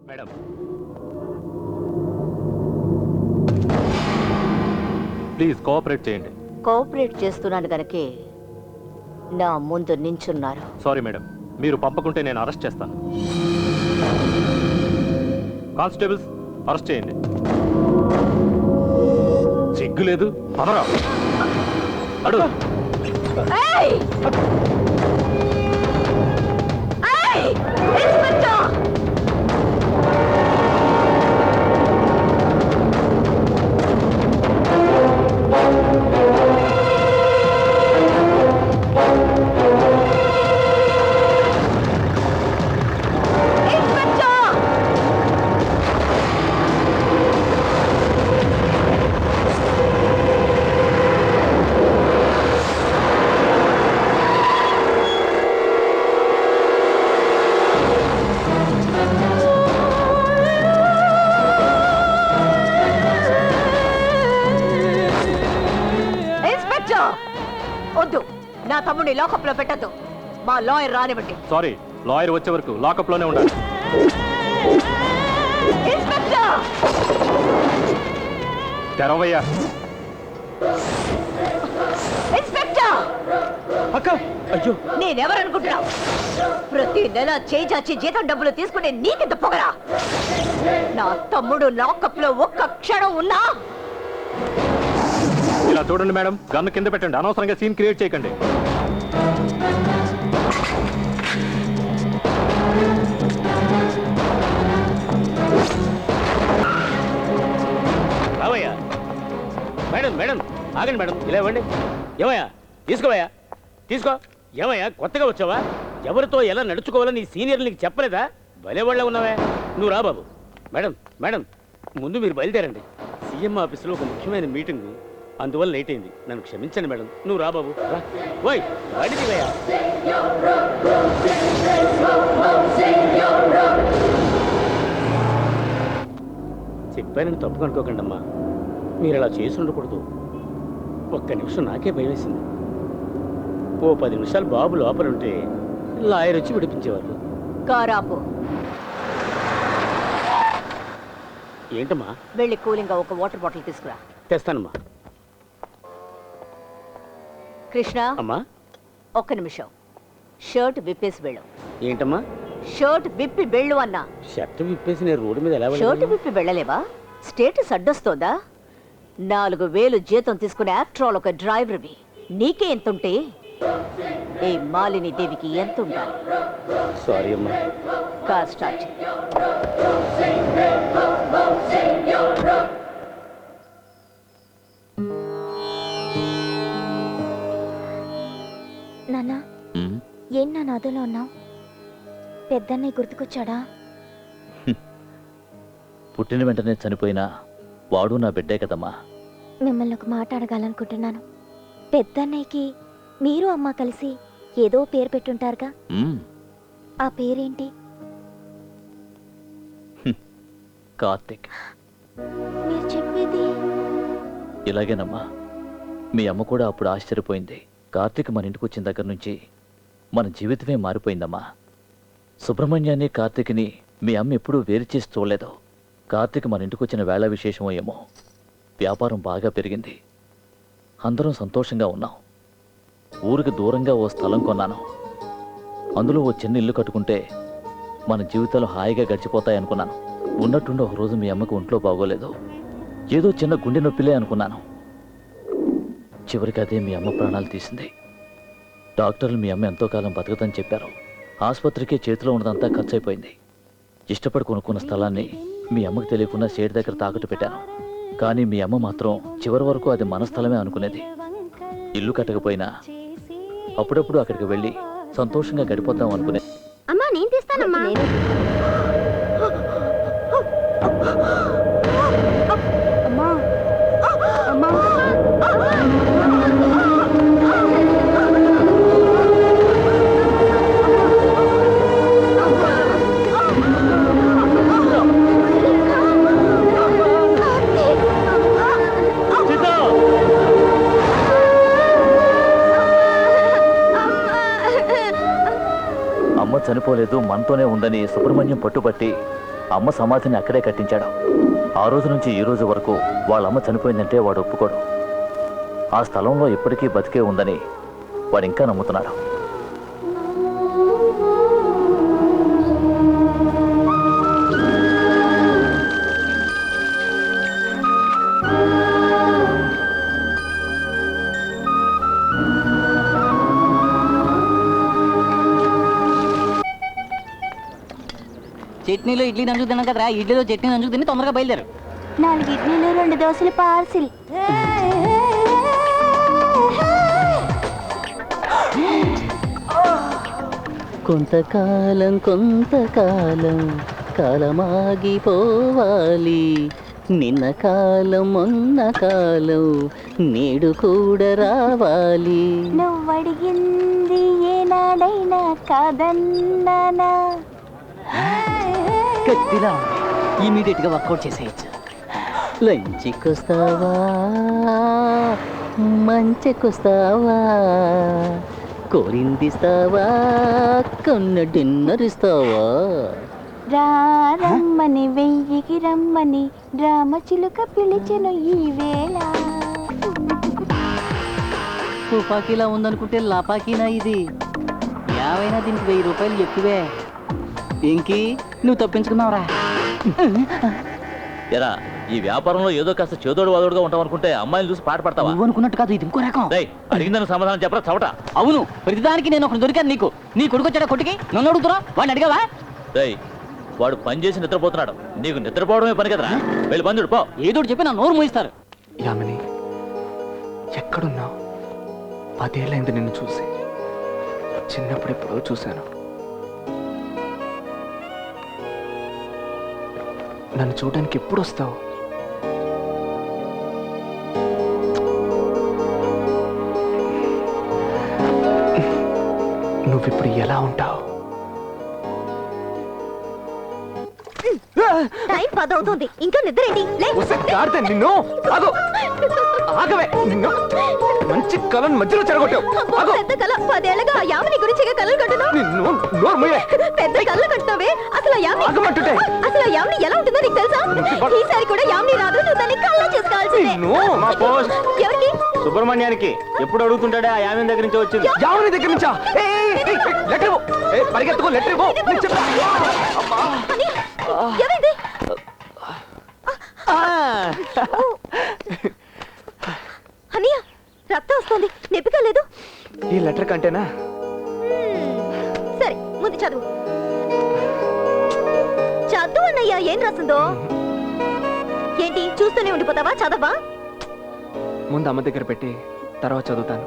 Madam please cooperate చేయండి. Cooperate చేస్తున్నాను గనకే నా ముందు నించున్నారు. సారీ మేడం, మీరు పంపకుంటే నేను అరెస్ట్ చేస్తాను. కానిస్టేబుల్స్ అరెస్ట్ చేయండి. సిగ్గు లేదు, పదరా. అడు ఏయ్! ఏయ్! ఇన్స్పెక్టర్! వద్దు, నా తమ్ముడిని లాకప్ లో పెట్టద్దు. మా లాయర్ రానివ్వండి. సారీ, లాయర్ వచ్చే వరకు లాకప్ లోనే ఉండాలి. ఇన్స్పెక్టర్! తెరవయ్యా. ఇన్స్పెక్టర్! అక్క, అయ్యో, నేనెవరనుకుంటున్నావు? ప్రతి నెల చేజాచి జీతం డబ్బులు తీసుకునే నీకెంత పొగరా? నా తమ్ముడు లాకప్ లో ఒక్క క్షణం ఉన్నా. ఇలా చూడండి మేడం, గన్ను కింద పెట్టండి. అనవసరంగా సీన్ క్రియేట్ చేయకండి. రావయ్యా. మేడం మేడం ఆగండి మేడం, ఇలా ఇవ్వండి. ఏమయ్యా, తీసుకోవయ్యా, తీసుకో. ఏమయ్యా, కొత్తగా వచ్చావా? ఎవరితో ఎలా నడుచుకోవాలని నీ సీనియర్లు నీకు చెప్పలేదా? భలేవాళ్ళ ఉన్నావే. నువ్వు రా బాబు. మేడం మేడం ముందు మీరు బయలుదేరండి. సీఎం ఆఫీసులో ఒక ముఖ్యమైన మీటింగు, అందువల్ల లేట్ అయింది. నన్ను క్షమించండి మేడం. నువ్వు రా బాబు, రా. ఓయ్ వాడిదివయ్యా. చెప్పానని తప్పు కనుకోకండి అమ్మా. మీరు అలా చేసి ఉండకూడదు. ఒక్క నిమిషం నాకే భయం వేసింది. ఓ 10 నిమిషాలు బాబు లోపలుంటే లాయర్ వచ్చి విడిపించేవారు. కారాపు. ఏంటమ్మా? వెళ్ళి కూలింగ్ ఒక వాటర్ బాటిల్ తీసుకురా. తెస్తానమ్మా. కృష్ణ, అమ్మా ఒక్క నిమిషం. షర్ట్ విప్పేసి వెళ్ళు. ఏంటమ్మా? షర్ట్ విప్పి వెళ్ళు అన్నా. షర్ట్ విప్పేసి నేను రోడ్డు మీద ఎలా షర్ట్ వెళ్ళాలి? విప్పి వెళ్ళలేవా? స్టేటస్ అడ్డొస్తోందా? 4000 జీతం తీసుకునే ఆఫ్టర్ ఆల్ ఒక డ్రైవర్వి. నీకే ఎంతుంటే ఈ మాలిని దేవికి ఎంత ఉండాలి? సారీ అమ్మా. కార్ స్టార్ట్ చేయి. నాన్నా, ఏం నా నాదులో ఉన్నావు? పెద్దన్నయ్య గుర్తుకొచ్చాడా? పుట్టిన వెంటనే చనిపోయినా వాడు నా బిడ్డే కదమ్మా. మిమ్మల్ని ఒక మాట అడగాలనుకుంటున్నాను. పెద్దన్నయ్యకి మీరు అమ్మ కలిసి ఏదో పేరు పెట్టుంటారుగా, ఆ పేరేంటి? కార్తిక్. మీరు చెప్పేది ఇలాగేనమ్మా. మీ అమ్మ కూడా అప్పుడు ఆశ్చర్యపోయింది. కార్తిక్ మన ఇంటికి వచ్చిన దగ్గర నుంచి మన జీవితమే మారిపోయిందమ్మా. సుబ్రహ్మణ్యాన్ని కార్తిక్ని మీ అమ్మ ఎప్పుడూ వేరు చేసి చూడలేదు. కార్తిక్ మన ఇంటికి వచ్చిన వేళ విశేషమో ఏమో, వ్యాపారం బాగా పెరిగింది. అందరం సంతోషంగా ఉన్నాం. ఊరికి దూరంగా ఓ స్థలం కొన్నాను. అందులో ఓ చిన్న ఇల్లు కట్టుకుంటే మన జీవితాలు హాయిగా గడిచిపోతాయనుకున్నాను. ఉన్నట్టుండి ఒకరోజు మీ అమ్మకు ఒంట్లో బాగోలేదు. ఏదో చిన్న గుండె నొప్పిలే అనుకున్నాను. చివరికి అదే మీ అమ్మ ప్రాణాలు తీసింది. డాక్టర్లు మీ అమ్మ ఎంతో కాలం బతకదని చెప్పారు. ఆసుపత్రికి చేతిలో ఉన్నదంతా ఖర్చు అయిపోయింది. ఇష్టపడి కొనుక్కున్న స్థలాన్ని మీ అమ్మకు తెలియకుండా షేడ్ దగ్గర తాకట్టు పెట్టాను. కానీ మీ అమ్మ మాత్రం చివరి వరకు అది మన స్థలమే అనుకునేది. ఇల్లు కట్టకపోయినా అప్పుడప్పుడు అక్కడికి వెళ్ళి సంతోషంగా గడిపోద్దాం అనుకునేది. అమ్మా, నేను తీస్తానమ్మా. అమ్మా అమ్మా అమ్మ చనిపోలేదు, మనతోనే ఉందని సుబ్రహ్మణ్యం పట్టుబట్టి అమ్మ సమాధిని అక్కడే కట్టించాడు. ఆ రోజు నుంచి ఈ రోజు వరకు వాళ్ళ అమ్మ చనిపోయిందంటే వాడు ఒప్పుకోడు. ఆ స్థలంలో ఇప్పటికీ బతికే ఉందని వాడు ఇంకా నమ్ముతున్నాడు. చట్నీలో ఇడ్లీ నంచుకు తిన్నాం కదరా, ఇడ్లీలో చట్నీ నంచుకు తిని తొందరగా బయలుదేరు. 4 ఇడ్లీలు 2 దోశలు పార్సిల్. కొంతకాలం కాలమాగిపోవాలి, నిన్న కాలం మొన్న కాలం నేడు కూడా రావాలి. నువ్వు అడిగింది ఏనాడైనా కాదన్నానా? గట్టిలా ఇమీడియట్ గా వర్కౌట్ చేసేయచ్చు. లంచ్కొస్తావా, మంచికొస్తావా, కోరిందిస్తావా, కొన్న డిన్నర్ ఇస్తావా? రమ్మని 1000కి రమ్మని రామచిలుక పిలిచెను ఈ వేళ. తుపాకీలా ఉందనుకుంటే లపాకీనా ఇది? ఏమైనా దీనికి 1000 రూపాయలు ఎక్కువే. ఇంకి నువ్వు తప్పించుకున్నావురా. ఎరా, ఈ వ్యాపారంలో ఏదో కాస్త చేదోడు వాదోడుగా ఉంటాం అనుకుంటే అమ్మాయిని చూసి పాట పడతావా? నువ్వు అనుకున్నట్టు కాదు, ఇది ఇంకో రకం. అడిగిందని సమాధానం చెప్పరా చవట. అవును, ప్రతిదానికి నేను ఒకటి దొరికాను నీకు. నీ కొడుకు వచ్చాడా కొట్టుకి? నన్ను అడుగుతున్నా, వాడిని అడిగావా? వాడు పని చేసి నిద్రపోతున్నాడు, నీకు నిద్రపోవడమే పని కదరా. వెళ్ళి పని పో. ఏదో చెప్పి నా నోరు మూయిస్తారు. యామిని, ఎక్కడున్నావు? 10 ఏళ్ళైంది నిన్ను చూసి. చిన్నప్పుడు ఎప్పుడో చూశాను. నన్ను చూడడానికి ఎప్పుడు వస్తావు? నువ్విప్పుడు ఎలా ఉంటావు? టైం 10 అవుతుంది, ఇంకా నిద్ర ఏంటి? లే. నిన్ను ఆగు. ఆగవే, నిన్ను మంచి కళను మధ్యలో చెడగొట్టావు. ఆగు. పెద్ద కళ 10 ఏళ్ళగా ఆ యామిని గురించి కళలు కట్టున్నావు. నిన్ను నోరు మూయే. పెద్ద కళ్ళు కట్టినావే. అసలు ఆ యామిని ఆగమంటుంటే. అసలు ఆ యామిని ఎలా ఉంటుందో నీకు తెలుసా? ఈసారి కూడా యామిని రాదు, నువ్వు దాన్ని కళ్ళ చేసుకోవాల్సిందే. మా పోస్ట్ ఎవరికి? సుబ్రహ్మణ్యానికి. ఎప్పుడు అడుగుతుంటాడే ఆ యామిని దగ్గర నుంచి వచ్చింది. యామిని దగ్గర నుంచా? లెటర్ ఇవ్వు. పరిగెత్తుకో, లెటర్ ఇవ్వు. నేను చెప్పా. ఏమైంది? అన్నయ్య, రక్తం వస్తుంది, నొప్పిగా లేదు? ఈ లెటర్ కంటేనా? సరే, ముందు చదువు. చదువు అన్నయ్య, ఏం రాసిందో? ఏంటి చూస్తూనే ఉండిపోతావా? చదవా? ముందు అమ్మ దగ్గర పెట్టి తర్వాత చదువుతాను.